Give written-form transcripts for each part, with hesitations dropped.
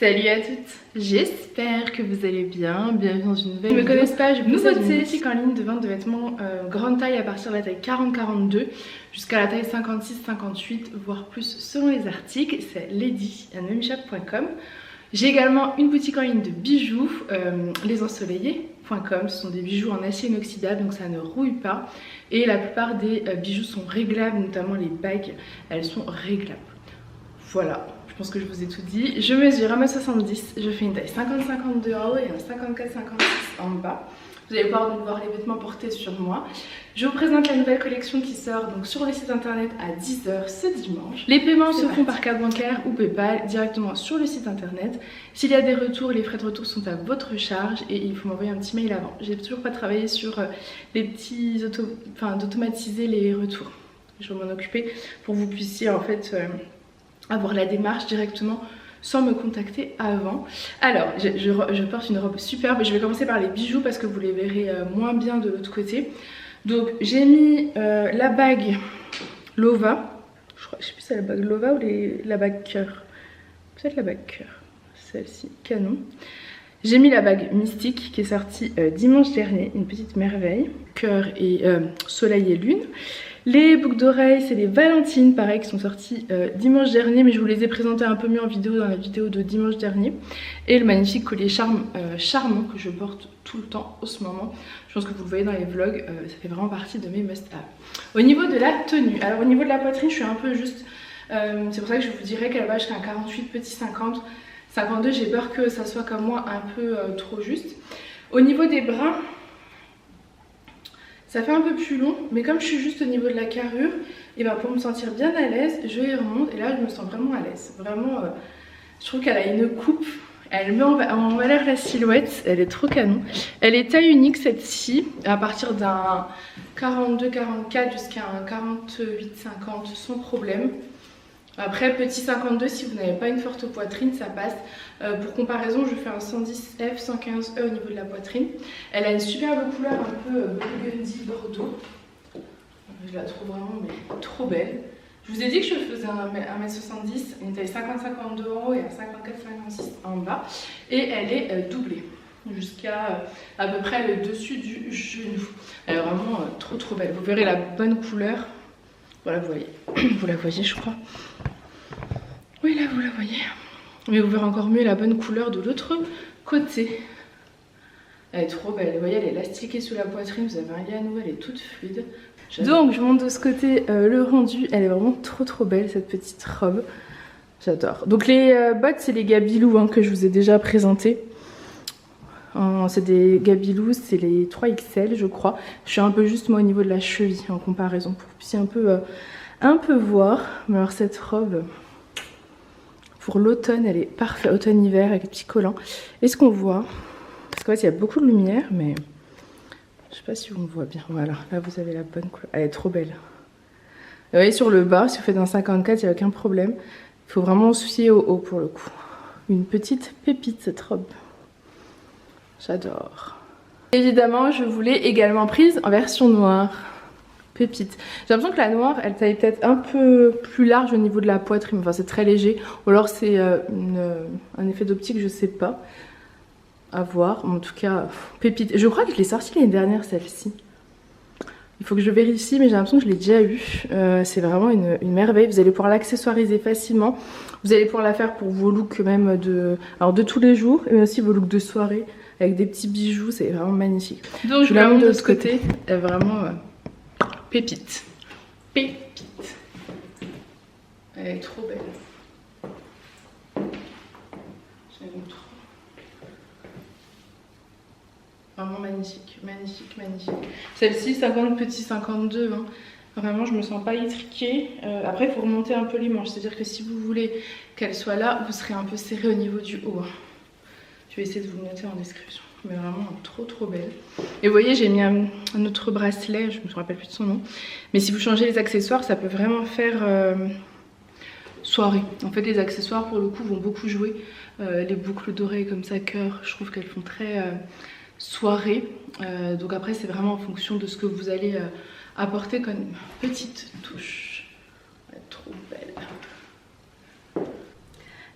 Salut à toutes, j'espère que vous allez bien, bienvenue dans une nouvelle vidéo. Vous ne me connaissez pas, je possède une boutique en ligne de vente de vêtements grande taille à partir de la taille 40-42 jusqu'à la taille 56-58 voire plus selon les articles. C'est lady@memishop.com. J'ai également une boutique en ligne de bijoux, lesensoleillés.com. Ce sont des bijoux en acier inoxydable donc ça ne rouille pas et la plupart des bijoux sont réglables, notamment les bagues, elles sont réglables. Voilà. Je pense que je vous ai tout dit. Je mesure 1m70, je fais une taille 50-52 en haut et un 54-56 en bas. Vous allez pouvoir donc voir les vêtements portés sur moi. Je vous présente la nouvelle collection qui sort donc sur le site internet à 10 h ce dimanche. Les paiements se font par carte bancaire ou Paypal directement sur le site internet. S'il y a des retours, les frais de retour sont à votre charge et il faut m'envoyer un petit mail avant. J'ai toujours pas travaillé sur les petits d'automatiser les retours. Je vais m'en occuper pour que vous puissiez en fait avoir la démarche directement sans me contacter avant. Alors je porte une robe superbe et je vais commencer par les bijoux parce que vous les verrez moins bien de l'autre côté. Donc j'ai mis la bague Lova, je sais plus si c'est la bague Lova ou la bague cœur, peut-être la bague cœur, celle-ci, canon. J'ai mis la bague Mystique qui est sortie dimanche dernier, une petite merveille, cœur et soleil et lune. Les boucles d'oreilles, c'est les Valentines, pareil, qui sont sorties dimanche dernier, mais je vous les ai présentées un peu mieux en vidéo dans la vidéo de dimanche dernier. Et le magnifique collier charmant que je porte tout le temps en ce moment. Je pense que vous le voyez dans les vlogs, ça fait vraiment partie de mes must-have. Au niveau de la tenue, alors au niveau de la poitrine, je suis un peu juste, c'est pour ça que je vous dirais qu'elle va jusqu'à un 48, petit 50, 52, j'ai peur que ça soit comme moi un peu trop juste. Au niveau des bras, ça fait un peu plus long, mais comme je suis juste au niveau de la carrure, et ben pour me sentir bien à l'aise, je les remonte et là je me sens vraiment à l'aise. Vraiment, je trouve qu'elle a une coupe, elle met en valeur la silhouette, elle est trop canon. Elle est taille unique cette-ci, à partir d'un 42-44 jusqu'à un 48-50 sans problème. Après petit 52, si vous n'avez pas une forte poitrine, ça passe. Pour comparaison, je fais un 110F, 115E au niveau de la poitrine. Elle a une superbe couleur un peu burgundy bordeaux. Je la trouve vraiment mais trop belle. Je vous ai dit que je faisais un 1m70, une taille 50-52 en haut et un 54-56 en bas. Et elle est doublée jusqu'à à peu près le dessus du genou. Elle est vraiment trop belle. Vous verrez la bonne couleur. Voilà, vous voyez. Vous la voyez, je crois. Oui, là, vous la voyez. Mais vous verrez encore mieux la bonne couleur de l'autre côté. Elle est trop belle. Vous voyez, elle est élastiquée sous la poitrine. Vous avez un lien à nous, elle est toute fluide. Donc, je montre de ce côté le rendu. Elle est vraiment trop belle, cette petite robe. J'adore. Donc, les bottes, c'est les Gabilou hein, que je vous ai déjà présenté. C'est des Gabilou, c'est les 3XL je crois. Je suis un peu juste moi au niveau de la cheville en comparaison pour que vous puissiez un peu voir. Mais alors cette robe pour l'automne elle est parfaite, automne-hiver avec les petits collants. Est-ce qu'on voit? Parce qu'en fait il y a beaucoup de lumière mais je sais pas si on voit bien. Voilà, là vous avez la bonne couleur. Elle est trop belle. Vous voyez sur le bas, si vous faites un 54 il n'y a aucun problème. Il faut vraiment se fier au haut pour le coup. Une petite pépite cette robe. J'adore. Évidemment, je vous l'ai également prise en version noire. Pépite. J'ai l'impression que la noire, elle taille peut-être un peu plus large au niveau de la poitrine. Enfin, c'est très léger. Ou alors c'est un effet d'optique, je sais pas. À voir. En tout cas, pépite. Je crois que je l'ai sortie l'année dernière, celle-ci. Il faut que je vérifie, mais j'ai l'impression que je l'ai déjà eu. C'est vraiment une merveille. Vous allez pouvoir l'accessoiriser facilement. Vous allez pouvoir la faire pour vos looks même de tous les jours, mais aussi vos looks de soirée. Avec des petits bijoux, c'est vraiment magnifique. Donc je vous la montre de ce côté, elle est vraiment pépite. Pépite. Elle est trop belle. J'aime trop. Vraiment magnifique, magnifique. Celle-ci, 50 petit 52. Hein. Vraiment, je me sens pas étriquée. Après, il faut remonter un peu les manches. C'est-à-dire que si vous voulez qu'elle soit là, vous serez un peu serré au niveau du haut. Hein. Je vais essayer de vous le noter en description. Mais vraiment trop belle. Et vous voyez, j'ai mis un autre bracelet, je me rappelle plus de son nom. Mais si vous changez les accessoires, ça peut vraiment faire soirée. En fait, les accessoires, pour le coup, vont beaucoup jouer. Les boucles d'oreilles comme ça, cœur, je trouve qu'elles font très soirée. Donc après, c'est vraiment en fonction de ce que vous allez apporter comme petite touche. Elle est trop belle.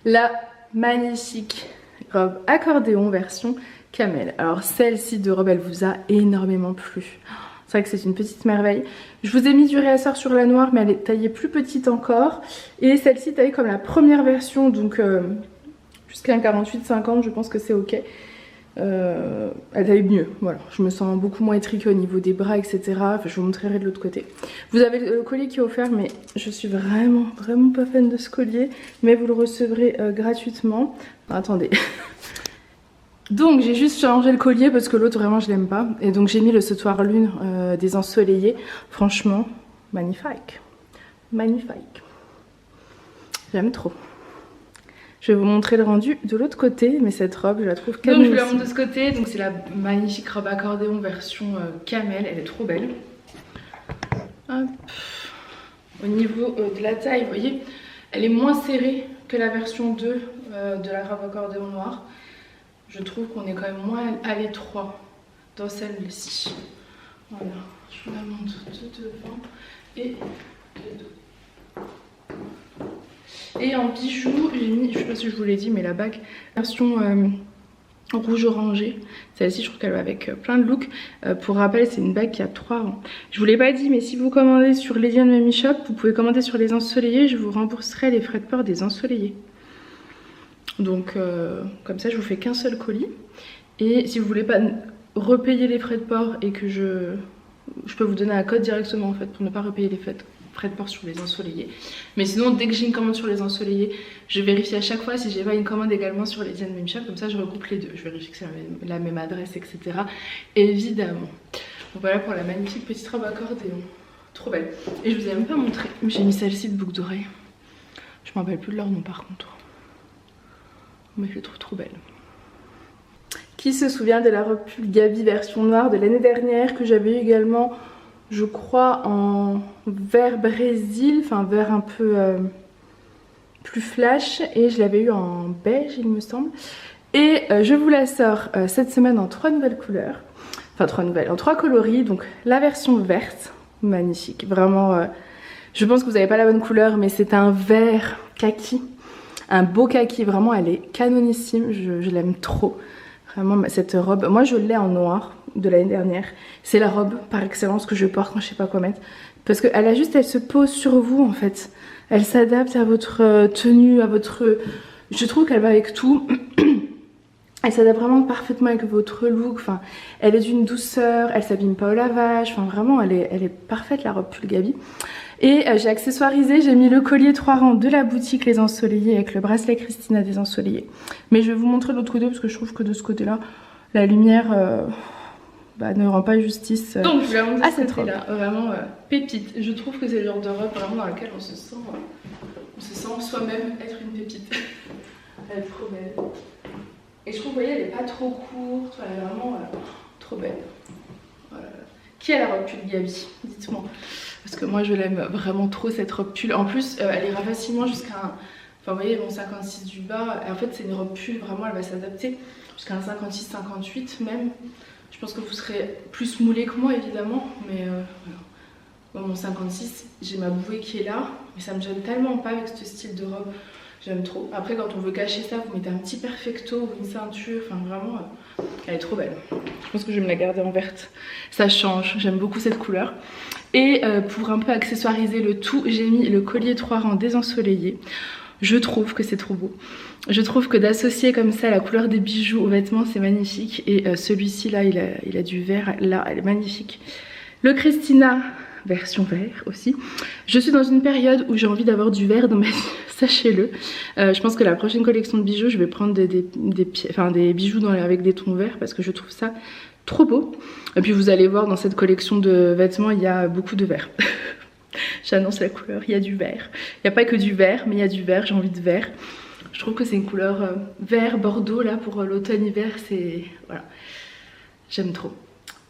La magnifique robe accordéon version camel. Alors celle-ci de robe, elle vous a énormément plu. C'est vrai que c'est une petite merveille. Je vous ai mis du réassort sur la noire, mais elle est taillée plus petite encore. Et celle-ci taillée comme la première version, donc jusqu'à un 48-50, je pense que c'est ok. Elle taille mieux, voilà. Je me sens beaucoup moins étriquée au niveau des bras, etc. Enfin, je vous montrerai de l'autre côté. Vous avez le collier qui est offert, mais je suis vraiment pas fan de ce collier. Mais vous le recevrez gratuitement. Attendez. Donc j'ai juste changé le collier parce que l'autre vraiment je l'aime pas. Et donc j'ai mis le sautoir lune des ensoleillés. Franchement, magnifique. Magnifique. J'aime trop. Je vais vous montrer le rendu de l'autre côté, mais cette robe je la trouve canon. Donc je vous la montre de ce côté. Donc c'est la magnifique robe accordéon version camel. Elle est trop belle. Hop. Au niveau de la taille, vous voyez, elle est moins serrée que la version 2 de la robe accordéon noire. Je trouve qu'on est quand même moins à l'étroit dans celle-ci. Voilà, je vous la montre de devant et de dos. Et en bijoux, j'ai mis, je sais pas si je vous l'ai dit, mais la bague version rouge orangé. Celle-ci, je trouve qu'elle va avec plein de looks. Pour rappel, c'est une bague qui a 3 rangs. Je vous l'ai pas dit, mais si vous commandez sur Lady & Mamie Shop, vous pouvez commander sur les ensoleillés. Je vous rembourserai les frais de port des ensoleillés. Donc comme ça je vous fais qu'un seul colis. Et si vous voulez pas repayer les frais de port et que je peux vous donner un code directement en fait pour ne pas repayer les frais de port sur les ensoleillés. Mais sinon dès que j'ai une commande sur les ensoleillés, je vérifie à chaque fois si j'ai pas une commande également sur les Lady & Mamie Shop. Comme ça je regroupe les deux, je vérifie que c'est la même adresse, etc. Évidemment. Donc voilà pour la magnifique petite robe accordéon. Trop belle. Et je vous ai même pas montré, j'ai mis celle-ci de boucle d'oreille. Je me rappelle plus de leur nom par contre. Mais je la trouve trop belle. Qui se souvient de la robe pull Gabi version noire de l'année dernière que j'avais eu également, je crois, en vert brésil, enfin vert un peu plus flash, et je l'avais eu en beige il me semble. Et je vous la sors cette semaine en 3 nouvelles couleurs, enfin 3 nouvelles, en 3 coloris. Donc la version verte, magnifique, vraiment je pense que vous n'avez pas la bonne couleur, mais c'est un vert kaki. Un beau kaki, vraiment elle est canonissime, je l'aime trop. Vraiment cette robe, moi je l'ai en noir de l'année dernière. C'est la robe par excellence que je porte quand je sais pas quoi mettre. Parce qu'elle a juste, elle se pose sur vous en fait. Elle s'adapte à votre tenue, à votre... Je trouve qu'elle va avec tout. Elle s'adapte vraiment parfaitement avec votre look. Enfin, elle est d'une douceur, elle s'abîme pas au lavage. Enfin vraiment, elle est parfaite la robe pull Gabi. Et j'ai accessoirisé, j'ai mis le collier 3 rangs de la boutique Les Ensoleillés avec le bracelet Christina des Ensoleillés. Mais je vais vous montrer de l'autre côté parce que je trouve que de ce côté-là, la lumière ne rend pas justice donc, je vais vous montrer à cette robe. Vraiment pépite. Je trouve que c'est le genre de robe vraiment dans laquelle on se sent soi-même être une pépite. Elle est trop belle. Et je trouve, vous voyez, elle est pas trop courte, elle est vraiment trop belle. Voilà. Qui a la robe pull Gabi? Dites-moi. Parce que moi je l'aime vraiment trop cette robe pull. En plus elle ira facilement jusqu'à un... Enfin vous voyez mon 56 du bas. Et en fait c'est une robe pull, vraiment elle va s'adapter jusqu'à un 56-58 même. Je pense que vous serez plus moulé que moi évidemment. Mais voilà. Bon, mon 56, j'ai ma bouée qui est là. Mais ça me gêne tellement pas avec ce style de robe. J'aime trop. Après quand on veut cacher ça, vous mettez un petit perfecto ou une ceinture. Enfin vraiment, elle est trop belle. Je pense que je vais me la garder en verte. Ça change, j'aime beaucoup cette couleur. Et pour un peu accessoiriser le tout, j'ai mis le collier 3 rangs des Ensoleillés. Je trouve que c'est trop beau. Je trouve que d'associer comme ça la couleur des bijoux aux vêtements, c'est magnifique. Et celui-ci là, il a du vert. Là, elle est magnifique. Le Christina version vert aussi. Je suis dans une période où j'ai envie d'avoir du vert dans ma vie, sachez-le. Je pense que la prochaine collection de bijoux, je vais prendre des bijoux avec des tons verts parce que je trouve ça trop beau. Et puis vous allez voir dans cette collection de vêtements, il y a beaucoup de vert. J'annonce la couleur, il y a du vert. Il n'y a pas que du vert, mais il y a du vert, j'ai envie de vert. Je trouve que c'est une couleur vert bordeaux là pour l'automne-hiver, c'est... Voilà, j'aime trop.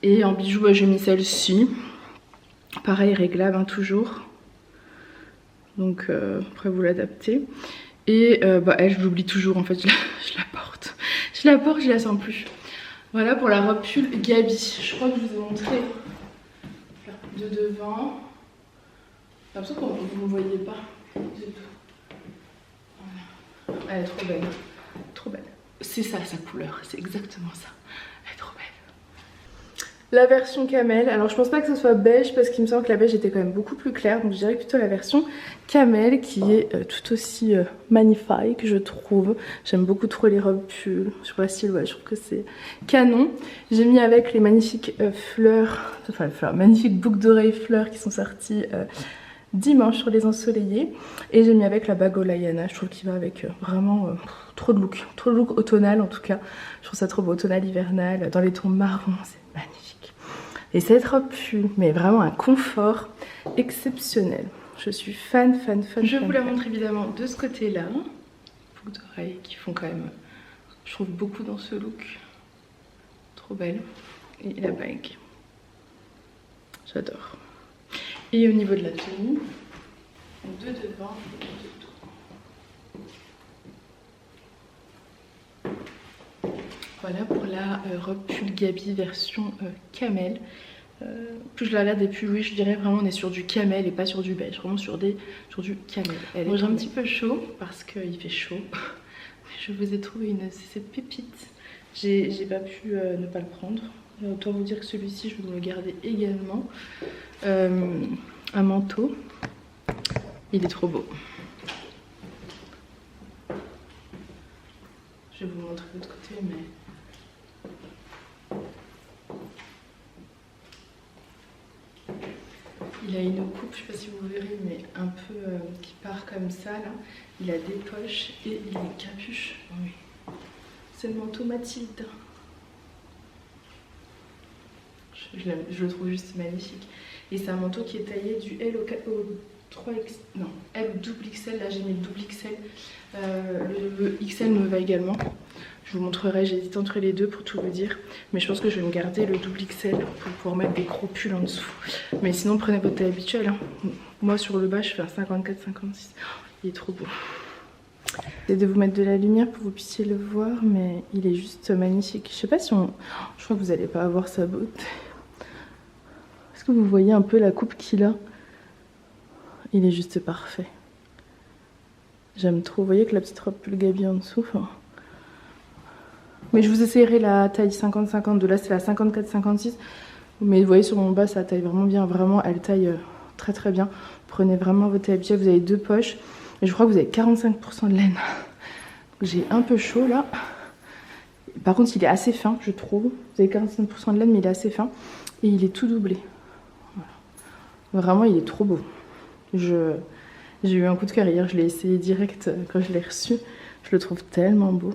Et en bijoux, j'ai mis celle-ci. Pareil, réglable hein, toujours. Donc après vous l'adaptez. Et elle, je l'oublie toujours en fait, je la porte. Je la porte, je la sens plus. Voilà pour la robe pull Gabi. Je crois que je vous ai montré de devant. J'ai l'impression que vous ne me voyez pas du tout. Voilà. Elle est trop belle. c'est ça sa couleur, c'est exactement ça. Elle est trop belle. La version camel, alors je pense pas que ce soit beige parce qu'il me semble que la beige était quand même beaucoup plus claire, donc je dirais plutôt la version camel qui est tout aussi magnifique je trouve. J'aime beaucoup trop les robes pulls sur la silhouette, je trouve que c'est canon. J'ai mis avec les magnifiques fleurs, enfin les fleurs, magnifiques boucles d'oreilles fleurs qui sont sorties dimanche sur les ensoleillés, et j'ai mis avec la bague au Layana, je trouve qu'il va avec vraiment trop de look automnal en tout cas. Je trouve ça trop beau, automnal hivernal dans les tons marrons, c'est magnifique. Et cette robe pull, mais vraiment un confort exceptionnel. Je suis fan. Je vous la montre évidemment de ce côté-là. Boucles d'oreilles qui font quand même, je trouve, beaucoup dans ce look. Trop belle. Et la bague. J'adore. Et au niveau de la tenue, deux devant et deux dos. Voilà pour la robe pull Gabi version camel. Plus je la regarde et plus oui, je dirais vraiment on est sur du camel et pas sur du beige, vraiment sur du camel. Bon, j'ai un petit peu chaud parce qu'il fait chaud. Je vous ai trouvé cette pépite. J'ai pas pu ne pas le prendre. Autant vous dire que celui-ci je vais me le garder également. Un manteau. Il est trop beau. Je vais vous montrer de l'autre côté, mais il a une coupe, je sais pas si vous verrez, mais un peu qui part comme ça là. Il a des poches et il a une capuche. Oui. C'est le manteau Mathilde. Je le trouve juste magnifique. Et c'est un manteau qui est taillé du L au 3X, non, L ou double XL. Là j'ai mis le double XL. Le XL me va également. Je vous montrerai, j'hésite entre les deux pour tout vous dire. Mais je pense que je vais me garder le double XL pour pouvoir mettre des gros pulls en dessous. Mais sinon prenez votre taille habituelle. Hein. Moi sur le bas je fais un 54-56. Il est trop beau. J'essaie de vous mettre de la lumière pour que vous puissiez le voir, mais il est juste magnifique. Je sais pas si on... Je crois que vous n'allez pas avoir sa beauté. Est-ce que vous voyez un peu la coupe qu'il a? Il est juste parfait. J'aime trop. Vous voyez que la petite robe pull Gabi en dessous. Enfin... Mais je vous essayerai la taille 50-52. Là c'est la 54-56. Mais vous voyez sur mon bas ça taille vraiment bien. Vraiment elle taille très très bien. Prenez vraiment votre taille habituelle. Vous avez deux poches. Et je crois que vous avez 45% de laine. J'ai un peu chaud là. Par contre il est assez fin je trouve. Vous avez 45% de laine mais il est assez fin. Et il est tout doublé. Voilà. Vraiment il est trop beau. J'ai eu un coup de cœur hier. Je l'ai essayé direct quand je l'ai reçu. Je le trouve tellement beau.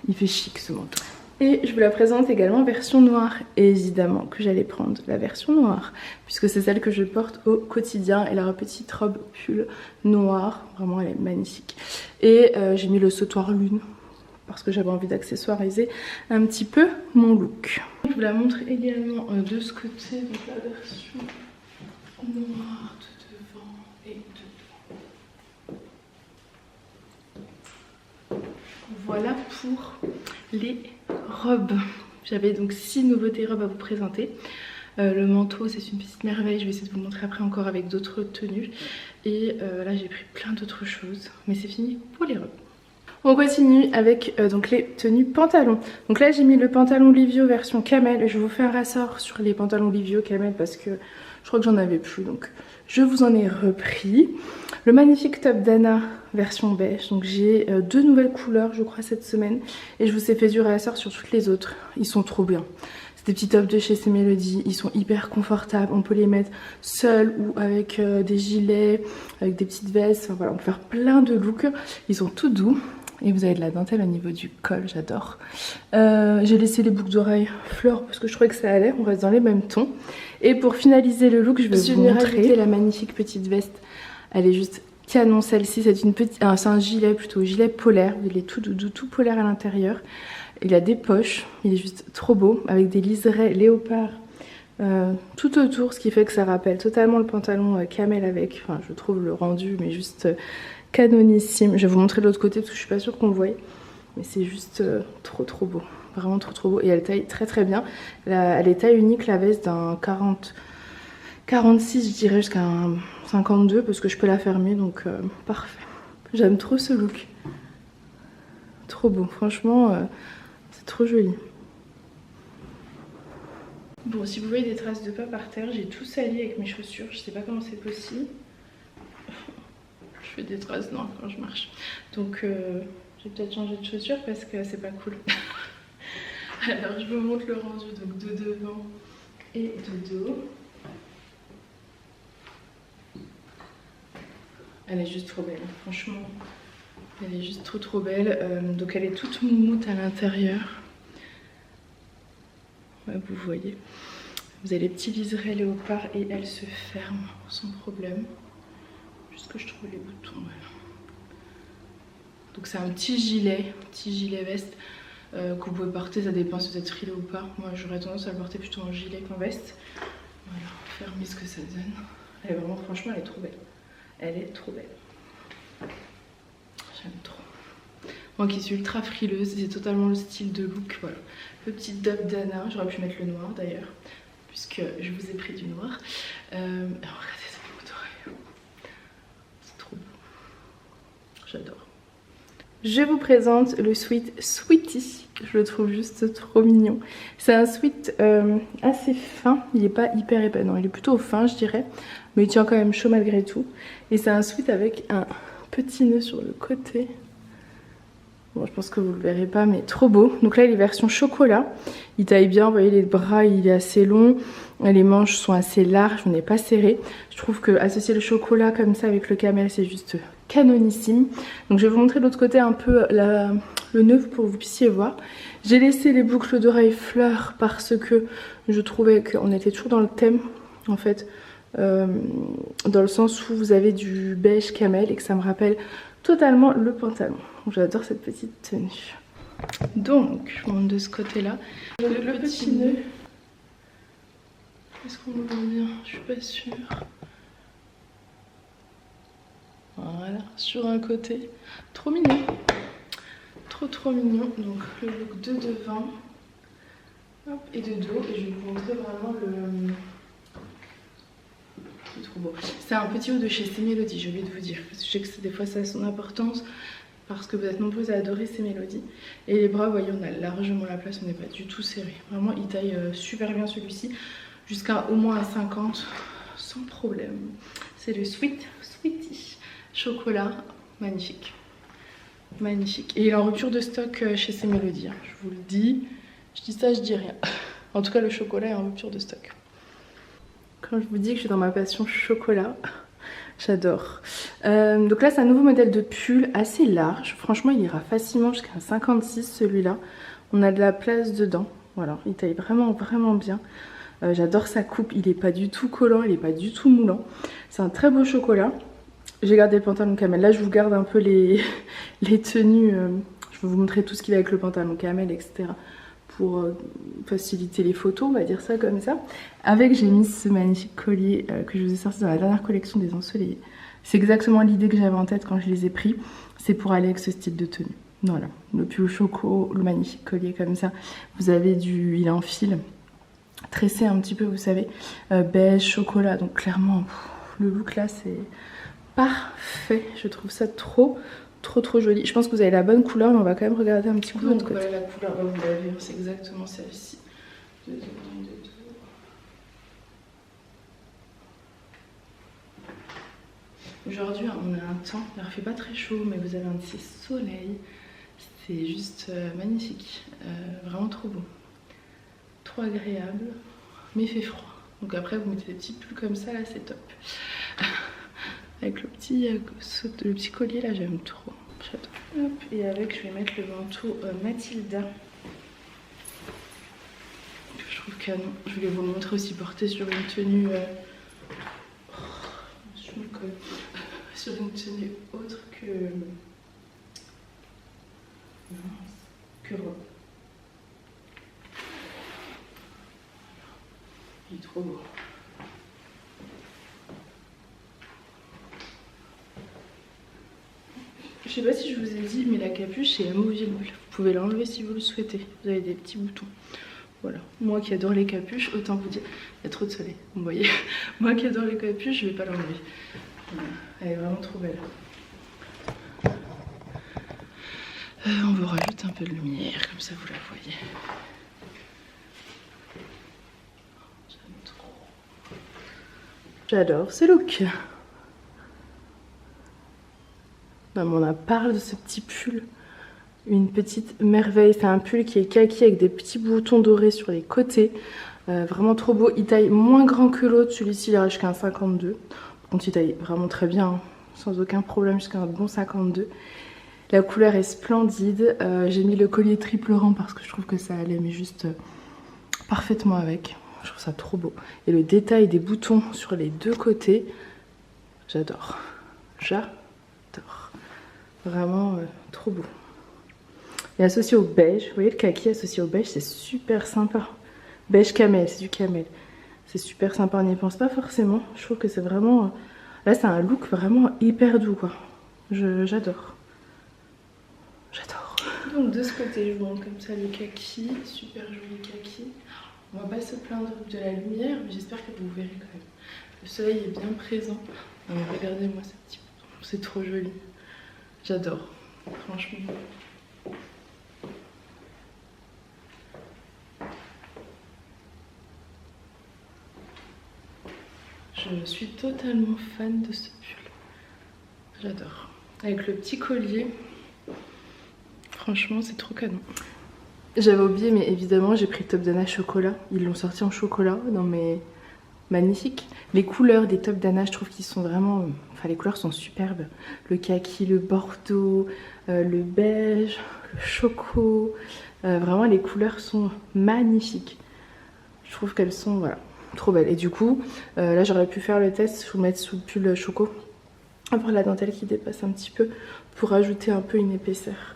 Il fait chic ce manteau. Et je vous la présente également version noire. Et évidemment que j'allais prendre la version noire, puisque c'est celle que je porte au quotidien. Et la petite robe pull noire, vraiment elle est magnifique. Et j'ai mis le sautoir lune, parce que j'avais envie d'accessoiriser un petit peu mon look. Je vous la montre également de ce côté, donc la version noire de devant et de voilà pour les robes. J'avais donc 6 nouveautés robes à vous présenter. Le manteau c'est une petite merveille, je vais essayer de vous montrer après encore avec d'autres tenues. Et là j'ai pris plein d'autres choses, mais c'est fini pour les robes. On continue avec donc les tenues pantalons. Donc là j'ai mis le pantalon Livio version camel. Je vous fais un rassort sur les pantalons Livio camel parce que je crois que j'en avais plus, donc je vous en ai repris. Le magnifique top d'Anna version beige. Donc j'ai deux nouvelles couleurs je crois cette semaine. Et je vous ai fait du rassort sur toutes les autres. Ils sont trop bien. C'est des petits tops de chez C Melody. Ils sont hyper confortables. On peut les mettre seuls ou avec des gilets, avec des petites vestes. Enfin, voilà, on peut faire plein de looks. Ils sont tout doux. Et vous avez de la dentelle au niveau du col, j'adore. J'ai laissé les boucles d'oreilles fleurs parce que je trouvais que ça allait. On reste dans les mêmes tons. Et pour finaliser le look, je vais vous montrer la magnifique petite veste. Elle est juste canon celle-ci. C'est un gilet plutôt, gilet polaire. Il est tout doudou, tout polaire à l'intérieur. Il a des poches. Il est juste trop beau avec des liserés léopard tout autour. Ce qui fait que ça rappelle totalement le pantalon camel avec. Enfin, je trouve le rendu mais juste... canonissime. Je vais vous montrer de l'autre côté parce que je suis pas sûre qu'on le voie. Mais c'est juste trop beau. Vraiment trop beau. Et elle taille très très bien. Elle est taille unique la veste d'un 46 je dirais jusqu'à un 52 parce que je peux la fermer donc parfait. J'aime trop ce look. Trop beau, franchement, c'est trop joli. Bon, si vous voyez des traces de pas par terre, j'ai tout sali avec mes chaussures. Je sais pas comment c'est possible. Je fais des traces noires quand je marche. Donc, j'ai peut-être changé de chaussures parce que c'est pas cool. Alors, je vous montre le rendu donc de devant et de dos. Elle est juste trop belle, franchement. Elle est juste trop belle. Donc, elle est toute moumoute à l'intérieur. Ouais, vous voyez. Vous avez les petits liserés léopard et elle se ferme sans problème. Juste que je trouve les boutons. Voilà. Donc, c'est un petit gilet veste. Que vous pouvez porter, ça dépend si vous êtes frileux ou pas. Moi j'aurais tendance à le porter plutôt en gilet qu'en veste. Voilà, fermez ce que ça donne. Elle est vraiment, franchement, elle est trop belle. Elle est trop belle. J'aime trop. Moi qui suis ultra frileuse, c'est totalement le style de look. Voilà, le petit top d'Anna. J'aurais pu mettre le noir d'ailleurs, puisque je vous ai pris du noir. Regardez ce boucle d'oreille. C'est trop beau. J'adore. Je vous présente le sweat Sweetie, je le trouve juste trop mignon. C'est un sweat assez fin, il n'est pas hyper épais, non il est plutôt fin je dirais, mais il tient quand même chaud malgré tout. Et c'est un sweat avec un petit nœud sur le côté. Bon je pense que vous le verrez pas mais trop beau. Donc là il est version chocolat, il taille bien, vous voyez les bras il est assez long, les manches sont assez larges, on n'est pas serré. Je trouve que associer le chocolat comme ça avec le camel c'est juste canonissime. Donc je vais vous montrer de l'autre côté un peu le nœud pour que vous puissiez voir. J'ai laissé les boucles d'oreilles fleurs parce que je trouvais qu'on était toujours dans le thème en fait, dans le sens où vous avez du beige camel et que ça me rappelle totalement le pantalon. J'adore cette petite tenue. Donc je monte de ce côté là. Le petit nœud. Est-ce qu'on le voit bien? Je suis pas sûre. Voilà, sur un côté. Trop mignon. Trop mignon. Donc le look de devant. Hop, et de dos. Et je vais vous montrer vraiment le... C'est trop beau. C'est un petit haut de chez C'est Mélodie, j'ai oublié de vous dire. Parce que je sais que des fois ça a son importance. Parce que vous êtes nombreux à adorer C'est Mélodie. Et les bras, vous voyez, on a largement la place. On n'est pas du tout serré. Vraiment, il taille super bien celui-ci. Jusqu'à au moins à 50. Sans problème. C'est le Sweetie. Chocolat, magnifique. Magnifique. Et il est en rupture de stock chez C'est Mélodie, hein. Je vous le dis. Je dis ça, je dis rien. En tout cas, le chocolat est en rupture de stock. Quand je vous dis que je suis dans ma passion chocolat, j'adore. Donc là, c'est un nouveau modèle de pull assez large. Franchement, il ira facilement jusqu'à 56 celui-là. On a de la place dedans. Voilà, il taille vraiment bien. J'adore sa coupe. Il n'est pas du tout collant, il n'est pas du tout moulant. C'est un très beau chocolat. J'ai gardé le pantalon camel. Là, je vous garde un peu les tenues. Je vais vous montrer tout ce qui va avec le pantalon camel, etc. Pour faciliter les photos, on va dire ça comme ça. Avec, j'ai mis ce magnifique collier que je vous ai sorti dans la dernière collection des ensoleillés. C'est exactement l'idée que j'avais en tête quand je les ai pris. C'est pour aller avec ce style de tenue. Voilà, le pull choco, le magnifique collier comme ça. Vous avez il est en fil, tressé un petit peu, vous savez, beige, chocolat. Donc clairement, le look là, c'est... parfait, je trouve ça trop joli. Je pense que vous avez la bonne couleur, mais on va quand même regarder un petit coup de l'autre côté. Voilà la couleur, vous l'avez, c'est exactement celle-ci. Aujourd'hui, on a un temps, il ne fait pas très chaud, mais vous avez un de ces soleils. C'est juste magnifique, vraiment trop beau. Trop agréable, mais il fait froid. Donc après, vous mettez des petits pulls comme ça, là, c'est top. Avec le petit collier là, j'aime trop. J'adore. Hop, et avec, je vais mettre le manteau Mathilda. Que je trouve canon. Je voulais vous le montrer aussi porté sur une tenue. Je me colle. Sur une tenue autre que robe. Il est trop beau. Je sais pas si je vous ai dit, mais la capuche est amovible. Vous pouvez l'enlever si vous le souhaitez. Vous avez des petits boutons. Voilà. Moi qui adore les capuches, autant vous dire, il y a trop de soleil. Vous voyez, moi qui adore les capuches, je vais pas l'enlever. Voilà. Elle est vraiment trop belle. On vous rajoute un peu de lumière, comme ça vous la voyez. J'aime trop. J'adore ce look. On a parlé de ce petit pull. Une petite merveille. C'est un pull qui est kaki avec des petits boutons dorés sur les côtés. Vraiment trop beau. Il taille moins grand que l'autre. Celui-ci il ira jusqu'à un 52. Par contre il taille vraiment très bien, hein. Sans aucun problème jusqu'à un bon 52. La couleur est splendide. J'ai mis le collier triple rang parce que je trouve que ça allait mais juste parfaitement avec. Je trouve ça trop beau. Et le détail des boutons sur les deux côtés, j'adore. J'adore. Vraiment trop beau. Et associé au beige, vous voyez le kaki associé au beige, c'est super sympa. Beige camel, c'est du camel. C'est super sympa, on n'y pense pas forcément. Je trouve que c'est vraiment... Là c'est un look vraiment hyper doux quoi. J'adore. J'adore. Donc de ce côté je vous montre comme ça le kaki, super joli kaki. On va pas se plaindre de la lumière, mais j'espère que vous verrez quand même. Le soleil est bien présent. Regardez-moi ce petit bouton, c'est trop joli. J'adore, franchement. Je suis totalement fan de ce pull. J'adore. Avec le petit collier. Franchement, c'est trop canon. J'avais oublié, mais évidemment, j'ai pris le top d'Anna chocolat. Ils l'ont sorti en chocolat. Non mais magnifique. Les couleurs des tops d'Anna, je trouve qu'ils sont vraiment... Enfin, les couleurs sont superbes. Le kaki, le bordeaux, le beige, le choco. Vraiment, les couleurs sont magnifiques. Je trouve qu'elles sont, voilà, trop belles. Et du coup, là, j'aurais pu faire le test, je vous mettre sous le pull choco. Avoir la dentelle qui dépasse un petit peu pour ajouter un peu une épaisseur.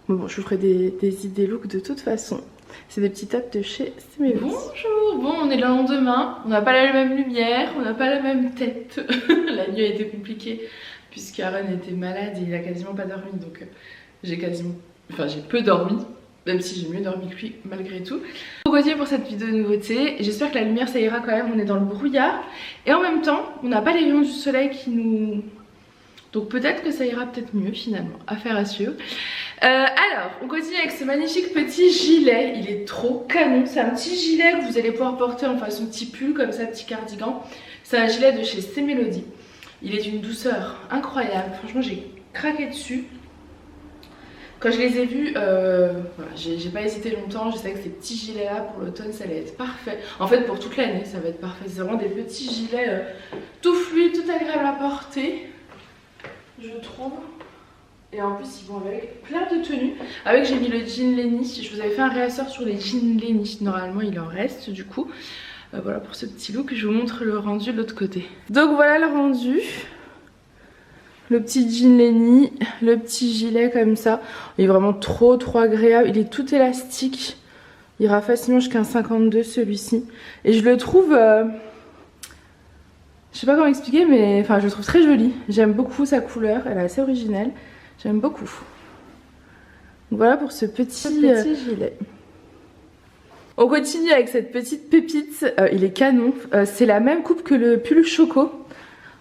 Bon, je vous ferai des idées look de toute façon. C'est des petits tops de chez Stémélos. Bonjour, bon on est le lendemain, on n'a pas la même lumière, on n'a pas la même tête. La nuit a été compliquée puisqu'Aaron était malade et il a quasiment pas dormi, donc j'ai peu dormi, même si j'ai mieux dormi que lui malgré tout. On continue pour cette vidéo de nouveauté, j'espère que la lumière ça ira quand même, on est dans le brouillard et en même temps on n'a pas les rayons du soleil qui nous... Donc peut-être que ça ira peut-être mieux finalement, affaire à suivre. Alors, on continue avec ce magnifique petit gilet, il est trop canon. C'est un petit gilet que vous allez pouvoir porter en façon petit pull, comme ça, petit cardigan. C'est un gilet de chez Stémélodie. Il est d'une douceur incroyable, franchement j'ai craqué dessus. Quand je les ai vus, voilà, j'ai pas hésité longtemps, je savais que ces petits gilets là pour l'automne ça allait être parfait. En fait pour toute l'année ça va être parfait, c'est vraiment des petits gilets tout fluides, tout agréables à porter, je trouve. Et en plus ils vont avec plein de tenues. Avec j'ai mis le jean Lenny. Je vous avais fait un réassort sur les jeans Lenny. Normalement il en reste du coup. Voilà pour ce petit look. Je vous montre le rendu de l'autre côté. Donc voilà le rendu. Le petit jean Lenny. Le petit gilet comme ça. Il est vraiment trop agréable. Il est tout élastique. Il ira facilement jusqu'à un 52 celui-ci. Et je le trouve... je sais pas comment expliquer mais enfin je le trouve très joli. J'aime beaucoup sa couleur. Elle est assez originale. J'aime beaucoup. Voilà pour ce petit gilet. On continue avec cette petite pépite. Il est canon. C'est la même coupe que le pull choco.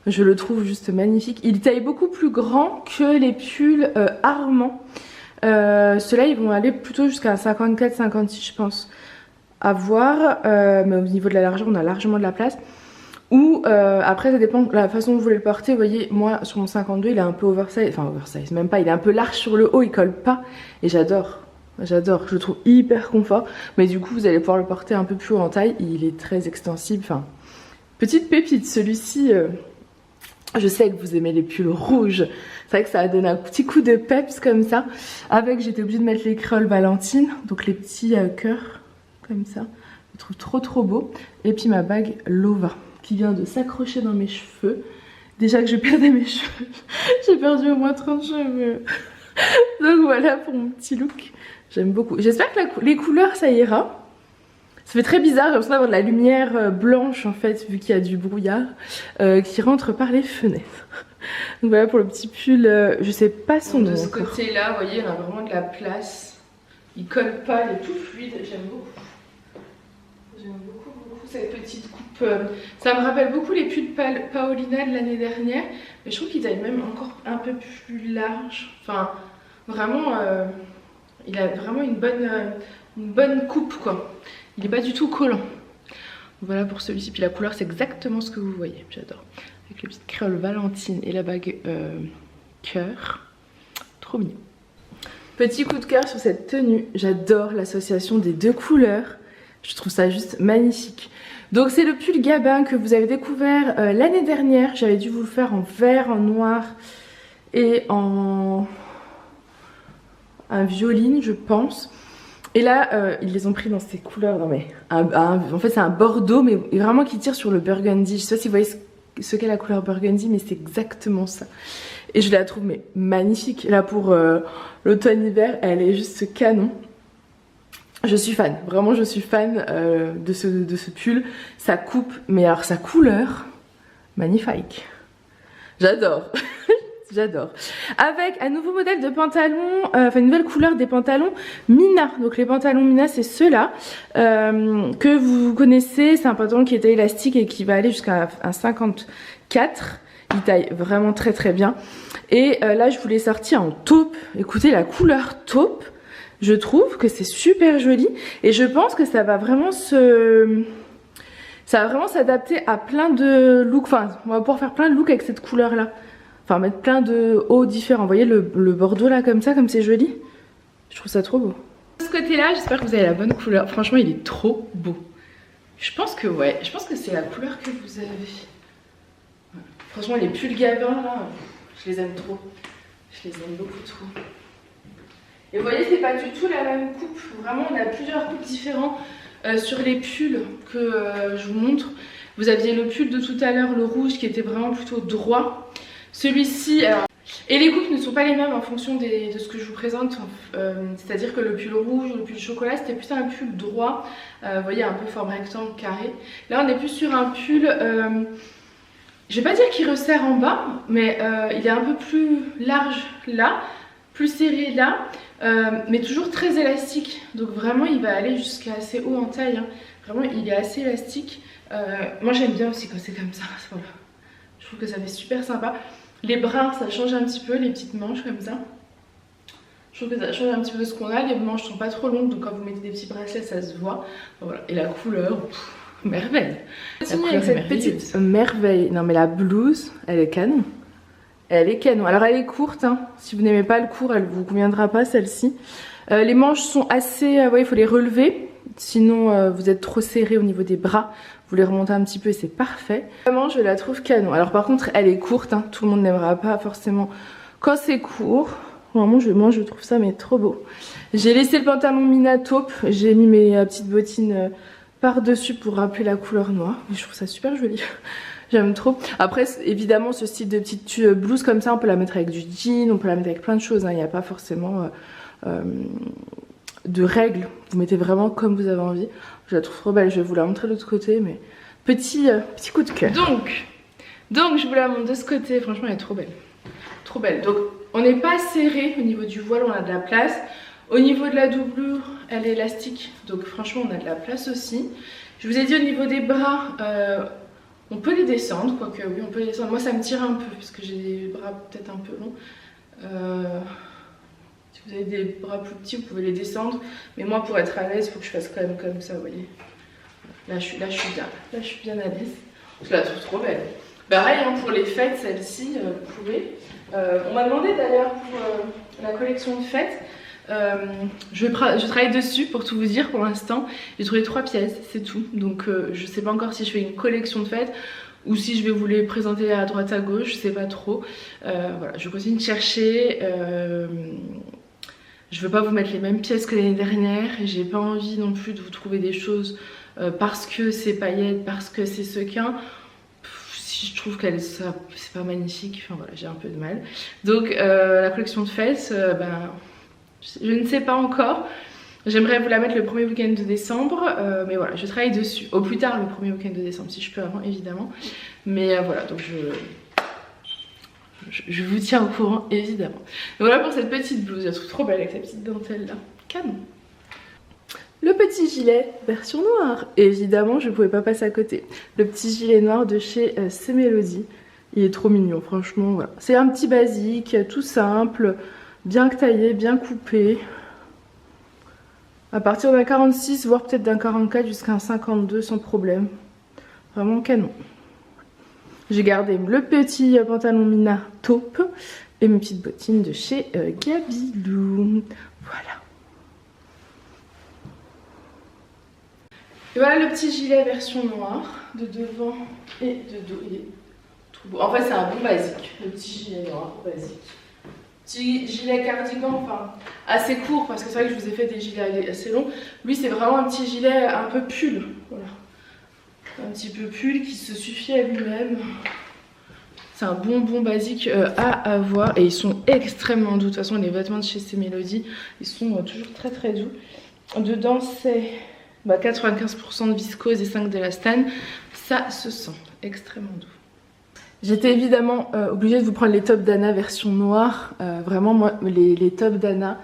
Je le trouve juste magnifique. Il taille beaucoup plus grand que les pulls Armand. Ceux-là, ils vont aller plutôt jusqu'à 54-56, je pense. À voir. Mais au niveau de la largeur, on a largement de la place. Ou après ça dépend de la façon dont vous voulez le porter. Vous voyez moi sur mon 52 il est un peu oversize, enfin oversize même pas, il est un peu large sur le haut, il colle pas. Et j'adore, je le trouve hyper confort. Mais du coup vous allez pouvoir le porter un peu plus haut en taille, il est très extensible. Enfin petite pépite celui-ci. Je sais que vous aimez les pulls rouges. C'est vrai que ça a donné un petit coup de peps comme ça. Avec j'étais obligée de mettre les créoles Valentine, donc les petits cœurs comme ça. Je le trouve trop beau. Et puis ma bague Lova qui vient de s'accrocher dans mes cheveux. Déjà que je perdais mes cheveux, j'ai perdu au moins 30 cheveux. Donc voilà pour mon petit look, j'aime beaucoup. J'espère que les couleurs ça ira. Ça fait très bizarre, j'ai l'impression d'avoir de la lumière blanche en fait, vu qu'il y a du brouillard qui rentre par les fenêtres. Donc voilà pour le petit pull, je sais pas son nom. De ce côté là, vous voyez, on a vraiment de la place. Il colle pas, il est tout fluide, j'aime beaucoup. J'aime beaucoup cette petite coupe. Ça me rappelle beaucoup les pulls Paolina de l'année dernière. Mais je trouve qu'ils taillent même encore un peu plus large. Enfin, Vraiment, il a vraiment une bonne coupe quoi. Il est pas du tout collant. Voilà pour celui-ci. Puis la couleur c'est exactement ce que vous voyez. J'adore. Avec les petites créoles Valentine et la bague cœur. Trop mignon. Petit coup de cœur sur cette tenue. J'adore l'association des deux couleurs. Je trouve ça juste magnifique. Donc c'est le pull Gabin que vous avez découvert l'année dernière. J'avais dû vous le faire en vert, en noir et en un violine je pense. Et là ils les ont pris dans ces couleurs. Non mais en fait c'est un bordeaux mais vraiment qui tire sur le burgundy. Je sais pas si vous voyez ce qu'est la couleur burgundy mais c'est exactement ça. Et je la trouve mais magnifique. Là pour l'automne-hiver elle est juste canon. Je suis fan, vraiment je suis fan de ce pull. Ça coupe, mais alors sa couleur, magnifique. J'adore, j'adore. Avec un nouveau modèle de pantalon, enfin une nouvelle couleur des pantalons Mina. Donc les pantalons Mina c'est ceux-là que vous connaissez. C'est un pantalon qui est élastique et qui va aller jusqu'à un 54. Il taille vraiment très très bien. Et là je vous l'ai sorti en taupe. Écoutez la couleur taupe. Je trouve que c'est super joli et je pense que ça va vraiment s'adapter à plein de looks. Enfin, on va pouvoir faire plein de looks avec cette couleur là. Enfin, mettre plein de hauts différents. Vous voyez le bordeaux là comme ça, comme c'est joli. Je trouve ça trop beau. De ce côté là, j'espère que vous avez la bonne couleur. Franchement, il est trop beau. Je pense que ouais, je pense que c'est la couleur que vous avez. Ouais. Franchement, les pulls Gabin là, je les aime trop. Je les aime beaucoup trop. Et vous voyez, c'est pas du tout la même coupe. Vraiment, on a plusieurs coupes différentes sur les pulls que je vous montre. Vous aviez le pull de tout à l'heure, le rouge, qui était vraiment plutôt droit. Celui-ci, et les coupes ne sont pas les mêmes en fonction de ce que je vous présente. C'est-à-dire que le pull rouge ou le pull chocolat, c'était plus un pull droit. Vous voyez, un peu forme rectangle, carré. Là, on est plus sur un pull... je vais pas dire qu'il resserre en bas, mais il est un peu plus large là, plus serré là. Mais toujours très élastique, donc vraiment il va aller jusqu'à assez haut en taille, hein. Vraiment il est assez élastique. Moi j'aime bien aussi quand c'est comme ça, voilà. Je trouve que ça fait super sympa. Les bras ça change un petit peu, les petites manches comme ça. Je trouve que ça change un petit peu de ce qu'on a, les manches sont pas trop longues donc quand vous mettez des petits bracelets ça se voit. Voilà. Et la couleur, merveille. Continue avec cette petite merveille, non mais la blouse elle est canon. Elle est canon. Alors elle est courte, hein. Si vous n'aimez pas le court, elle vous conviendra pas celle-ci. Les manches sont assez... ouais, il faut les relever. Sinon vous êtes trop serré au niveau des bras. Vous les remontez un petit peu et c'est parfait. Vraiment je la trouve canon. Alors par contre elle est courte, hein. Tout le monde n'aimera pas forcément quand c'est court. Vraiment moi je trouve ça mais trop beau. J'ai laissé le pantalon Mina taupe. J'ai mis mes petites bottines par-dessus pour rappeler la couleur noire. Et je trouve ça super joli. J'aime trop. Après, évidemment, ce style de petite blouse comme ça, on peut la mettre avec du jean, on peut la mettre avec plein de choses. Il n'y a pas forcément de règles. Vous mettez vraiment comme vous avez envie. Je la trouve trop belle. Je vais vous la montrer de l'autre côté, mais petit coup de cœur. Donc, je vous la montre de ce côté. Franchement, elle est trop belle. Trop belle. Donc, on n'est pas serré au niveau du voile, on a de la place. Au niveau de la doublure, elle est élastique. Donc, franchement, on a de la place aussi. Je vous ai dit au niveau des bras... on peut les descendre, quoique oui on peut les descendre. Moi ça me tire un peu parce que j'ai des bras peut-être un peu longs. Si vous avez des bras plus petits vous pouvez les descendre. Mais moi pour être à l'aise il faut que je fasse quand même comme ça, vous voyez. Là je suis bien à l'aise. Je la trouve trop belle. Pareil hein, pour les fêtes, celle-ci vous pouvez. On m'a demandé d'ailleurs pour la collection de fêtes. Je travaille dessus pour tout vous dire pour l'instant. J'ai trouvé 3 pièces, c'est tout. Donc je sais pas encore si je fais une collection de fêtes ou si je vais vous les présenter à droite à gauche, je sais pas trop. Voilà, je continue de chercher. Je veux pas vous mettre les mêmes pièces que l'année dernière. J'ai pas envie non plus de vous trouver des choses parce que c'est paillettes, parce que c'est sequin. Si je trouve qu'elle c'est pas magnifique, enfin voilà, j'ai un peu de mal. Donc la collection de fêtes, je ne sais pas encore. J'aimerais vous la mettre le premier week-end de décembre, mais voilà, je travaille dessus. Au plus tard le premier week-end de décembre, si je peux avant évidemment. Mais voilà, donc je vous tiens au courant évidemment. Donc voilà pour cette petite blouse, je la trouve trop belle avec sa petite dentelle là. Canon. Le petit gilet version noire, évidemment je ne pouvais pas passer à côté. Le petit gilet noir de chez C'est Mélodie. Il est trop mignon franchement, voilà. C'est un petit basique, tout simple. bien taillé, bien coupé. À partir d'un 46, voire peut-être d'un 44 jusqu'à un 52 sans problème. Vraiment canon. J'ai gardé le petit pantalon Mina taupe et mes petites bottines de chez Gabilou. Voilà. Et voilà le petit gilet version noire de devant et de dos. Il est trop beau. En fait, c'est un bon basique. Le petit gilet noir basique. Petit gilet cardigan, enfin assez court parce que c'est vrai que je vous ai fait des gilets assez longs. Lui, c'est vraiment un petit gilet un peu pull. Voilà. Un petit peu pull qui se suffit à lui-même. C'est un bon basique à avoir et ils sont extrêmement doux. De toute façon, les vêtements de chez ces Mélodies, ils sont toujours très doux. Dedans, c'est 95% de viscose et 5 d'élastane. Ça se sent extrêmement doux. J'étais évidemment obligée de vous prendre les tops d'Anna version noire. Vraiment, moi, les tops d'Anna,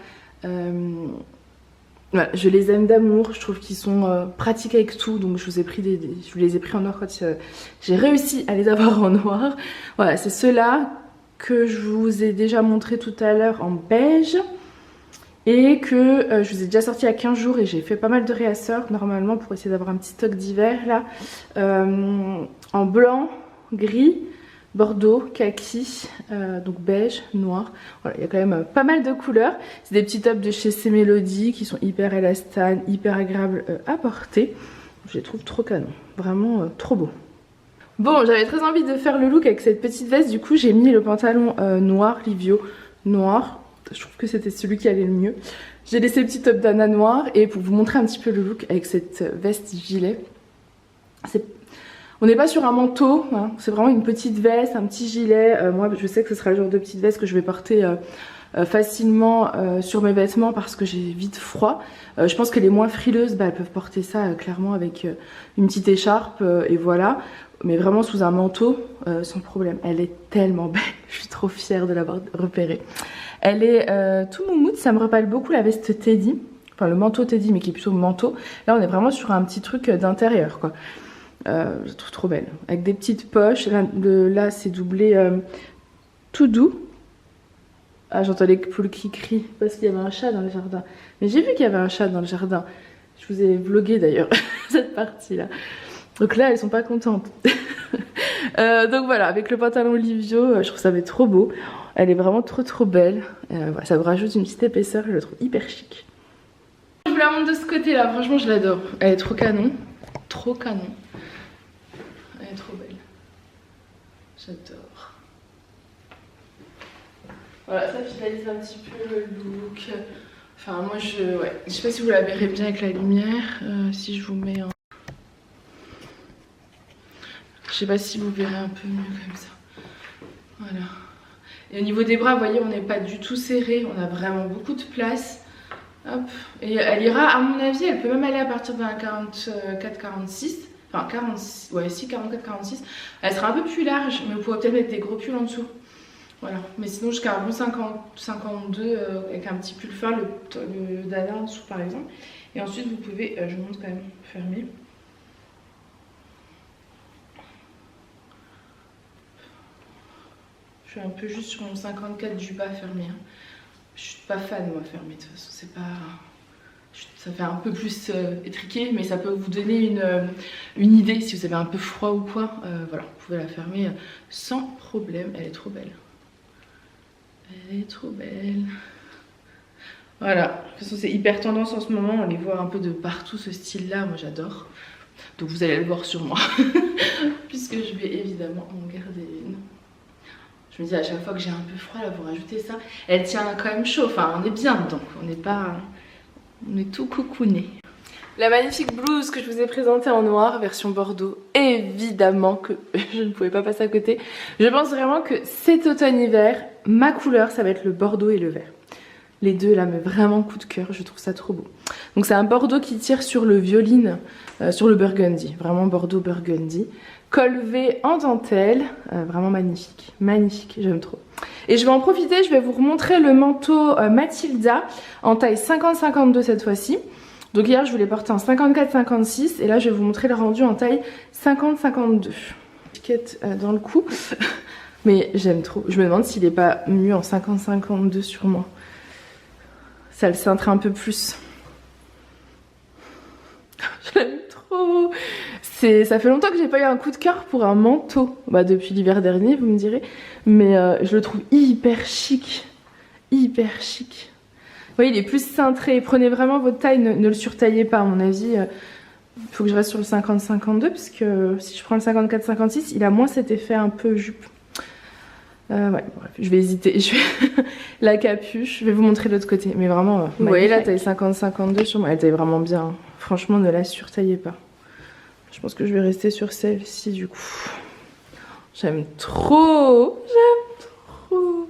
voilà, je les aime d'amour. Je trouve qu'ils sont pratiques avec tout. Donc, je vous les ai pris en noir quand j'ai réussi à les avoir en noir. Voilà, c'est ceux-là que je vous ai déjà montré tout à l'heure en beige. Et que je vous ai déjà sorti il y a 15 jours et j'ai fait pas mal de réasseurs normalement pour essayer d'avoir un petit stock d'hiver là. En blanc, gris, bordeaux, kaki, donc beige, noir. Voilà, il y a quand même pas mal de couleurs. C'est des petits tops de chez ces Mélodies qui sont hyper élastanes, hyper agréables à porter. Je les trouve trop canon, vraiment trop beau. Bon, j'avais très envie de faire le look avec cette petite veste, du coup j'ai mis le pantalon noir, Livio noir. Je trouve que c'était celui qui allait le mieux. J'ai laissé le petit top d'Anna noir et pour vous montrer un petit peu le look avec cette veste gilet. On n'est pas sur un manteau, hein. C'est vraiment une petite veste, un petit gilet. Moi je sais que ce sera le genre de petite veste que je vais porter facilement sur mes vêtements parce que j'ai vite froid. Je pense que les moins frileuses, elles peuvent porter ça clairement avec une petite écharpe et voilà. Mais vraiment sous un manteau, sans problème. Elle est tellement belle, je suis trop fière de l'avoir repérée. Elle est tout moumoute, ça me rappelle beaucoup la veste Teddy. Enfin le manteau Teddy mais qui est plutôt manteau. Là on est vraiment sur un petit truc d'intérieur quoi. Je la trouve trop belle. Avec des petites poches. Là c'est doublé tout doux. Ah j'entends les poules qui crient parce qu'il y avait un chat dans le jardin. Mais j'ai vu qu'il y avait un chat dans le jardin. Je vous ai vlogué d'ailleurs cette partie là. Donc là elles sont pas contentes. Donc voilà, avec le pantalon Livio, je trouve ça va être trop beau. Elle est vraiment trop belle. Voilà, ça me rajoute une petite épaisseur, je la trouve hyper chic. Je vous la montre de ce côté là, franchement je l'adore. Elle est trop canon. Trop canon. Elle est trop belle. J'adore. Voilà, ça finalise un petit peu le look. Enfin moi je sais pas si vous la verrez bien avec la lumière. Si je vous mets un... Je sais pas si vous verrez un peu mieux comme ça. Voilà. Et au niveau des bras, vous voyez, on n'est pas du tout serré. On a vraiment beaucoup de place. Hop. Et elle ira, à mon avis, elle peut même aller à partir d'un 44-46. Enfin, 46, ouais, si, 44-46. Elle sera un peu plus large, mais vous pourrez peut-être mettre des gros pulls en dessous. Voilà. Mais sinon, jusqu'à un bon 50-52, avec un petit pull fin, le dada en dessous, par exemple. Et ensuite, vous pouvez, je vous montre quand même, fermer. Je suis un peu juste sur mon 54 du bas fermé. Hein. Je suis pas fan moi fermé, de toute façon c'est pas... Ça fait un peu plus étriqué mais ça peut vous donner une idée si vous avez un peu froid ou quoi. Voilà, vous pouvez la fermer sans problème, elle est trop belle. Elle est trop belle. Voilà, de toute façon c'est hyper tendance en ce moment, on les voit un peu de partout ce style là, moi j'adore. Donc vous allez le voir sur moi, puisque je vais évidemment en garder une. Je me dis à chaque fois que j'ai un peu froid là, vous rajoutez ça. Elle tient quand même chaud, enfin on est bien dedans, on n'est pas... On est tout cocooné. La magnifique blouse que je vous ai présentée en noir, version bordeaux, évidemment que je ne pouvais pas passer à côté. Je pense vraiment que cet automne-hiver, ma couleur ça va être le bordeaux et le vert. Les deux là, mais vraiment coup de cœur, je trouve ça trop beau. Donc c'est un bordeaux qui tire sur le violine, sur le burgundy, vraiment bordeaux burgundy. Col V en dentelle, vraiment magnifique, magnifique, j'aime trop. Et je vais en profiter, je vais vous remontrer le manteau Mathilda en taille 50-52 cette fois-ci. Donc hier je vous l'ai porté en 54-56 et là je vais vous montrer le rendu en taille 50-52. Étiquette dans le cou, mais j'aime trop. Je me demande s'il n'est pas mieux en 50-52 sur moi. Ça le cintre un peu plus. Je l'aime trop. Ça fait longtemps que j'ai pas eu un coup de cœur pour un manteau. Bah depuis l'hiver dernier, vous me direz. Mais je le trouve hyper chic. Hyper chic. Vous voyez, il est plus cintré. Prenez vraiment votre taille, ne le surtaillez pas à mon avis. Il faut que je reste sur le 50-52 parce que si je prends le 54-56, il a moins cet effet un peu jupe. Ouais, bref, je vais hésiter. La capuche, je vais vous montrer de l'autre côté. Mais vraiment, vous voyez la taille 50-52 sur moi. Elle taille vraiment bien. Franchement, ne la surtaillez pas. Je pense que je vais rester sur celle-ci du coup. J'aime trop. J'aime trop.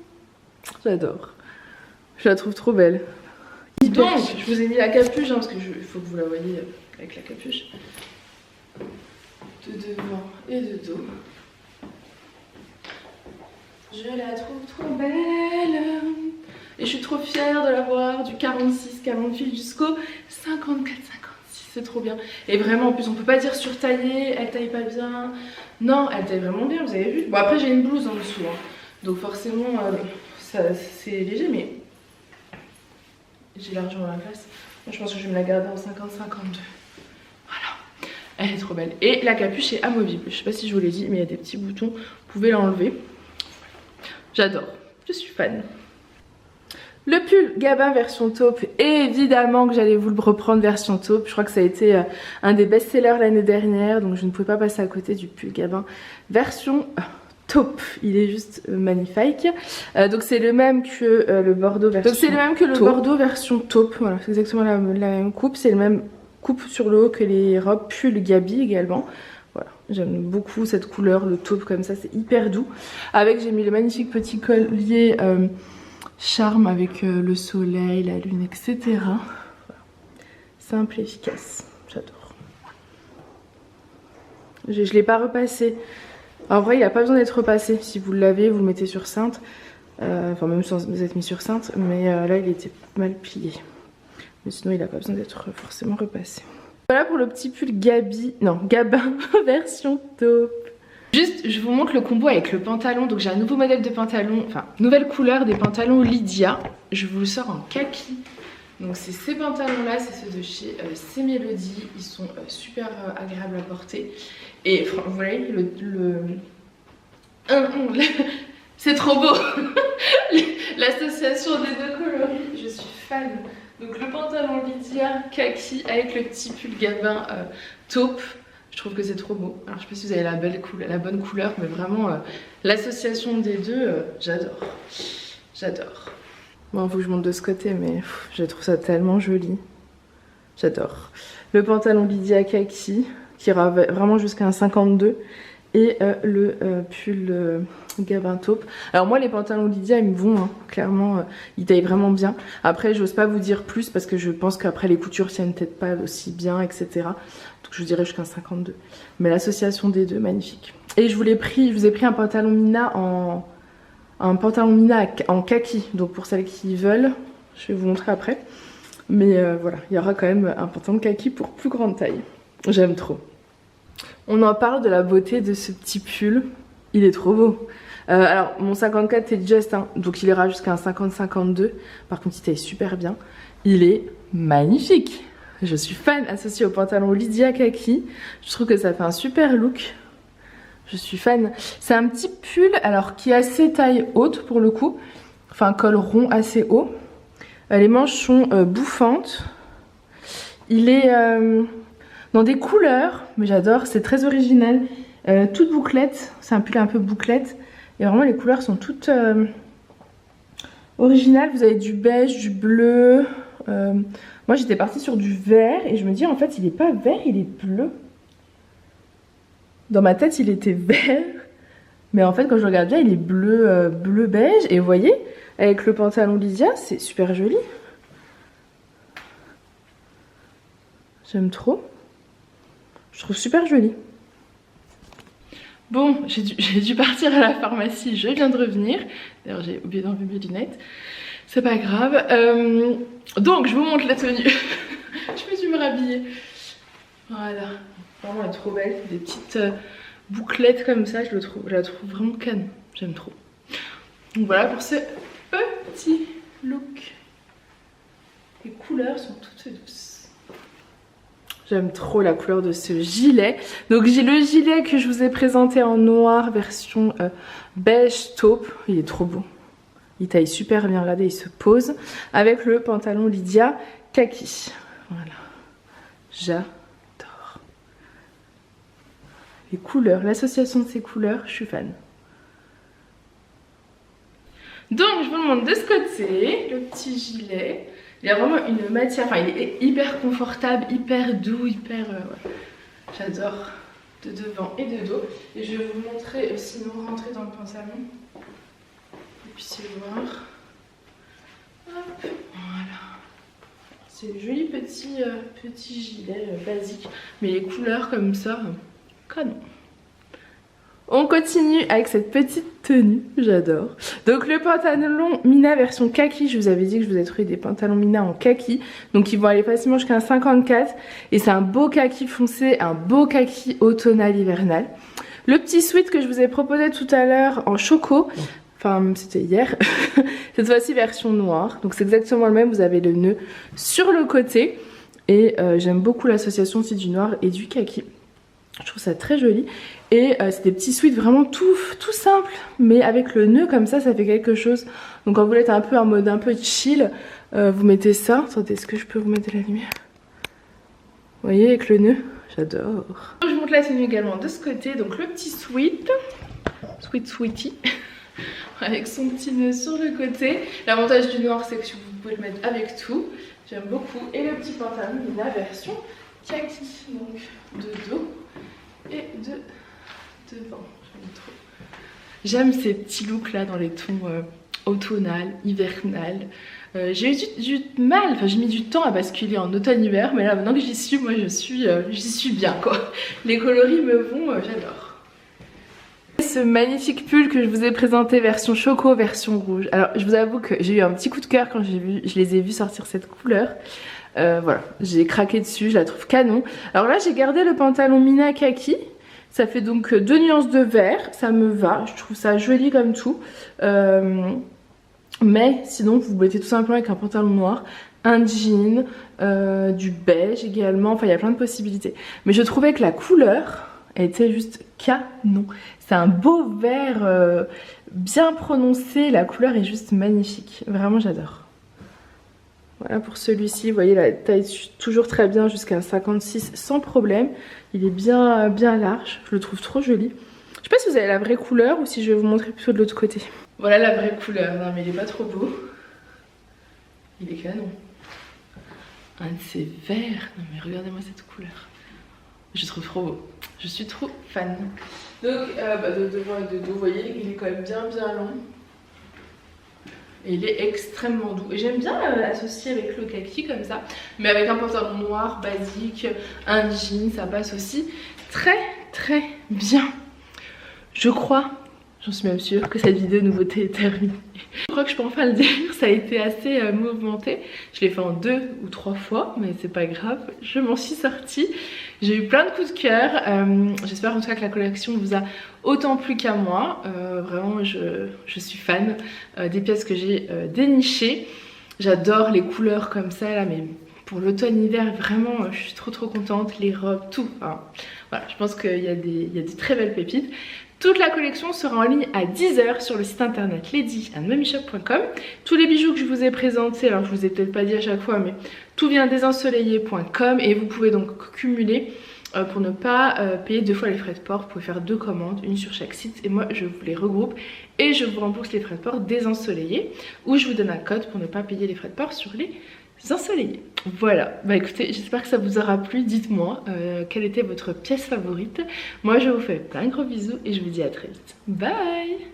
J'adore. Je la trouve trop belle. Donc, je vous ai mis la capuche, hein, parce qu'il faut que vous la voyez avec la capuche. De devant et de dos. Je la trouve trop belle. Et je suis trop fière de l'avoir du 46-48 jusqu'au 54-56. C'est trop bien. Et vraiment, en plus, on peut pas dire surtaillée, elle taille pas bien. Non, elle taille vraiment bien, vous avez vu. Bon, après, j'ai une blouse en dessous. Hein. Donc, forcément, c'est léger, mais j'ai l'argent à la place. Moi, je pense que je vais me la garder en 50-52. Voilà. Elle est trop belle. Et la capuche est amovible. Je sais pas si je vous l'ai dit, mais il y a des petits boutons. Vous pouvez l'enlever. J'adore. Je suis fan. Le pull Gabin version taupe, évidemment que j'allais vous le reprendre version taupe. Je crois que ça a été un des best-sellers l'année dernière, donc je ne pouvais pas passer à côté du pull Gabin version taupe. Il est juste magnifique. Donc c'est le même que le Bordeaux version taupe. Donc c'est le même que le Bordeaux version taupe. Voilà, c'est exactement la même coupe. C'est le même coupe sur le haut que les robes pull Gabi également. Voilà, j'aime beaucoup cette couleur, le taupe comme ça, c'est hyper doux. Avec, j'ai mis le magnifique petit collier charme avec le soleil, la lune, etc. Voilà. Simple et efficace, j'adore. Je ne l'ai pas repassé. En vrai, il n'a pas besoin d'être repassé. Si vous l'avez, vous le mettez sur cintre. Enfin, même sans vous êtes mis sur cintre. Mais là, il était mal plié. Mais sinon, il n'a pas besoin d'être forcément repassé. Voilà pour le petit pull Gabin version taupe. Juste, je vous montre le combo avec le pantalon. Donc j'ai un nouveau modèle de pantalon, enfin nouvelle couleur des pantalons Lydia. Je vous le sors en kaki. Donc c'est ces pantalons là, c'est ceux de chez C'est Mélodie. Ils sont super agréables à porter. Et vous voyez c'est trop beau. L'association des deux coloris, je suis fan. Donc le pantalon Lydia kaki avec le petit pull Gabin taupe. Je trouve que c'est trop beau. Alors je sais pas si vous avez la bonne couleur, mais vraiment l'association des deux, j'adore. J'adore. Bon, il faut que je monte de ce côté, mais je trouve ça tellement joli. J'adore. Le pantalon Lydia kaki, qui ira vraiment jusqu'à un 52. Et le pull Gabin taupe. Alors moi les pantalons Lydia ils me vont hein, clairement ils taillent vraiment bien. Après j'ose pas vous dire plus parce que je pense qu'après les coutures tiennent peut-être pas aussi bien etc. Donc je dirais jusqu'à 52. Mais l'association des deux magnifique. Et je vous ai pris un pantalon Mina en kaki. Donc pour celles qui veulent, je vais vous montrer après. Mais voilà, il y aura quand même un pantalon kaki pour plus grande taille. J'aime trop. On en parle de la beauté de ce petit pull. Il est trop beau. Alors mon 54 est just, hein, donc il ira jusqu'à un 50-52. Par contre il taille super bien. Il est magnifique. Je suis fan, associé au pantalon Lydia kaki. Je trouve que ça fait un super look. Je suis fan. C'est un petit pull alors qui est assez taille haute pour le coup. Enfin un col rond assez haut. Les manches sont bouffantes. Il est dans des couleurs, mais j'adore, c'est très original. Toute bouclette, c'est un pull un peu bouclette. Et vraiment les couleurs sont toutes originales. Vous avez du beige, du bleu. Moi j'étais partie sur du vert et je me dis en fait il est pas vert, il est bleu. Dans ma tête il était vert. Mais en fait quand je regarde bien il est bleu, bleu beige. Et vous voyez, avec le pantalon Lydia, c'est super joli. J'aime trop. Je trouve super joli. Bon, j'ai dû partir à la pharmacie, je viens de revenir. D'ailleurs j'ai oublié d'enlever mes lunettes. C'est pas grave. Donc je vous montre la tenue. Je me suis rhabillée. Voilà. Vraiment elle est trop belle. Des petites bouclettes comme ça, je la trouve vraiment canon. J'aime trop. Donc voilà pour ce petit look. Les couleurs sont toutes douces. J'aime trop la couleur de ce gilet. Donc j'ai le gilet que je vous ai présenté en noir version beige taupe. Il est trop beau. Il taille super bien, regardez, il se pose. Avec le pantalon Lydia kaki. Voilà. J'adore. Les couleurs, l'association de ces couleurs, je suis fan. Donc je vous le montre de ce côté, le petit gilet. Il a vraiment une matière, enfin il est hyper confortable, hyper doux, hyper... ouais. J'adore, de devant et de dos. Et je vais vous montrer, sinon rentrer dans le pantalon. Et puis c'est voir. Hop, voilà. C'est un joli petit gilet basique. Mais les couleurs comme ça, canon. On continue avec cette petite tenue, j'adore. Donc le pantalon Mina version kaki, je vous avais dit que je vous ai trouvé des pantalons Mina en kaki. Donc ils vont aller facilement jusqu'à un 54. Et c'est un beau kaki foncé, un beau kaki automnal hivernal. Le petit sweat que je vous ai proposé tout à l'heure en choco, enfin c'était hier, cette fois-ci version noire. Donc c'est exactement le même, vous avez le nœud sur le côté. Et j'aime beaucoup l'association aussi du noir et du kaki. Je trouve ça très joli. Et c'est des petits sweats vraiment tout simple, mais avec le nœud comme ça fait quelque chose. Donc quand vous voulez être un peu en mode un peu chill, vous mettez ça. Attendez, est-ce que je peux vous mettre de la lumière? Vous voyez, avec le nœud, j'adore. Je vous montre la tenue également de ce côté. Donc le petit sweaty, avec son petit nœud sur le côté. L'avantage du noir, c'est que vous pouvez le mettre avec tout. J'aime beaucoup. Et le petit pantalon, la version kaki, donc de dos et de devant. J'aime ces petits looks là dans les tons automnal, hivernal. J'ai eu du mal, enfin j'ai mis du temps à basculer en automne-hiver, mais là maintenant que j'y suis, moi j'y suis bien quoi. Les coloris me vont, j'adore. Ce magnifique pull que je vous ai présenté version choco, version rouge. Alors je vous avoue que j'ai eu un petit coup de cœur quand je les ai vus sortir cette couleur. Voilà, j'ai craqué dessus, je la trouve canon. Alors là j'ai gardé le pantalon Mina kaki. Ça fait donc 2 nuances de vert, ça me va, je trouve ça joli comme tout. Mais sinon vous mettez tout simplement avec un pantalon noir, un jean, du beige également, enfin il y a plein de possibilités. Mais je trouvais que la couleur était juste canon. C'est un beau vert bien prononcé, la couleur est juste magnifique, vraiment j'adore. Voilà pour celui-ci, vous voyez la taille toujours très bien jusqu'à 56 sans problème. Il est bien large, je le trouve trop joli. Je sais pas si vous avez la vraie couleur ou si je vais vous montrer plutôt de l'autre côté. Voilà la vraie couleur, non mais il est pas trop beau. Il est canon. Un de ces verts, non mais regardez-moi cette couleur. Je le trouve trop beau, je suis trop fan. Donc de devant et de dos, vous voyez, il est quand même bien long. Et il est extrêmement doux. Et j'aime bien associer avec le kaki comme ça. Mais avec un pantalon noir basique, un jean, ça passe aussi très bien. Je crois, j'en suis même sûre, que cette vidéo nouveauté est terminée. Je crois que je peux enfin le dire, ça a été assez mouvementé. Je l'ai fait en 2 ou 3 fois, mais c'est pas grave. Je m'en suis sortie. J'ai eu plein de coups de cœur. J'espère en tout cas que la collection vous a autant plu qu'à moi. Vraiment, je suis fan des pièces que j'ai dénichées. J'adore les couleurs comme ça là, mais pour l'automne-hiver, vraiment, je suis trop contente. Les robes, tout. Enfin, voilà, je pense qu'il y a des très belles pépites. Toute la collection sera en ligne à 10 h sur le site internet ladyandmummyshop.com. Tous les bijoux que je vous ai présentés, alors je vous ai peut-être pas dit à chaque fois, mais tout vient desensoleillé.com et vous pouvez donc cumuler pour ne pas payer 2 fois les frais de port. Vous pouvez faire 2 commandes, une sur chaque site et moi je vous les regroupe et je vous rembourse les frais de port désensoleillés ou je vous donne un code pour ne pas payer les frais de port sur les ensoleillés. Voilà, bah écoutez, j'espère que ça vous aura plu. Dites-moi quelle était votre pièce favorite. Moi je vous fais plein de gros bisous et je vous dis à très vite. Bye.